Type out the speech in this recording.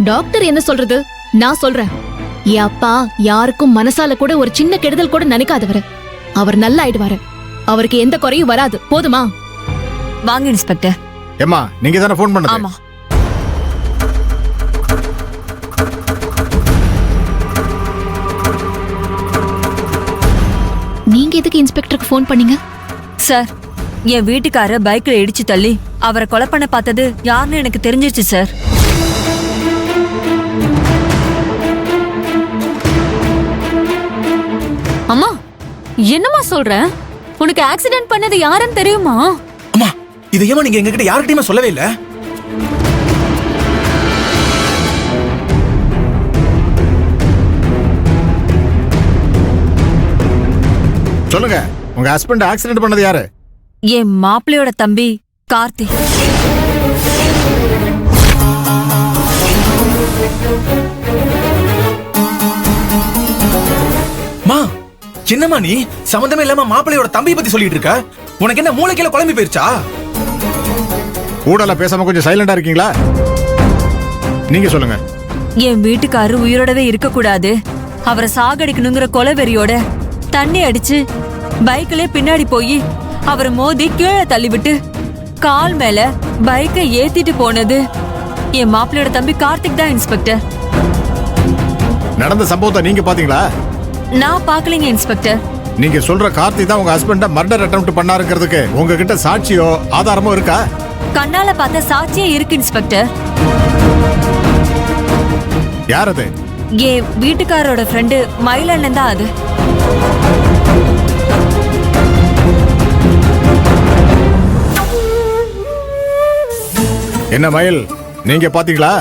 Doctor என்ன சொல்றது? நான் சொல்றேன். என் அப்பா யாருக்கும் மனசால கூட ஒரு சின்ன கெடுதல் கூட நினைக்காதவர். அவர் நல்லா ஆயிடுவாரு. அவருக்கு எந்த குறையும் வராது. போதுமா? வாங்க இன்ஸ்பெக்டர். ஏம்மா, நீங்க தானே ஃபோன் பண்ணது? ஆமா. நீங்க எதுக்கு இன்ஸ்பெக்டருக்கு ஃபோன் பண்ணீங்க? சார், என் வீட்டுக்கார பைக்ல இடிச்சு தள்ளி அவரை கொலை பண்ண பார்த்தது யாருன்னு எனக்கு தெரிஞ்சிருச்சு சார். அம்மா, என்னம்மா சொல்ற? உனக்கு ஆக்சிடென்ட் பண்ணது யாருன்னு தெரியுமா? அம்மா, இதையமா நீங்க எங்ககிட்ட யார்கிட்டயுமே சொல்லவே இல்ல? சொல்லுங்க, உங்க ஹஸ்பண்ட் ஆக்சிடென்ட் பண்ணது யாரு? என் மாப்பிள்ளையோட தம்பி கார்த்தி. மா, என்னம்மா நீ சம்பந்தமே இல்லாம மாப்பிள்ளையோட தம்பியை பத்தி சொல்லிட்டு இருக்க? உனக்கு என்ன மூளைக்கீழ குழம்பி போயிருச்சா? கூடல பேசாம கொஞ்சம் சைலண்டா இருக்கீங்களா? நீங்க சொல்லுங்க. என் வீட்டுக்காரு உயிரோடவே இருக்க கூடாது, அவரை சாகடிக்கணுங்கிற கொலைவெறியோட தண்ணி அடிச்சு பைக்ல பின்னாடி போய் அவரை மோதி கீழே தள்ளிவிட்டு கால் மேல பைக்கை ஏத்திட்டு போனது என் மாப்பிள்ளையோட தம்பி கார்த்திக் தான் இன்ஸ்பெக்டர். நடந்த சம்பவத்தை நீங்க பாத்தீங்களா? நான் பாக்கலீங்க இன்ஸ்பெக்டர். நீங்க சொல்ற கார்த்தி தான் உங்க ஹஸ்பண்ட மர்டர் அட்டெம்ப்ட் பண்ணாருங்கிறதுக்கு உங்ககிட்ட சாட்சியோ ஆதாரமோ இருக்கா? கண்ணால பார்த்த சாட்சியே இருக்கு இன்ஸ்பெக்டர். யார் அது? என் வீட்டுக்காரோட ஃப்ரெண்டு மயிலண்ணன் தான் அது. என்ன மயில், நீங்க பாத்தீங்களா?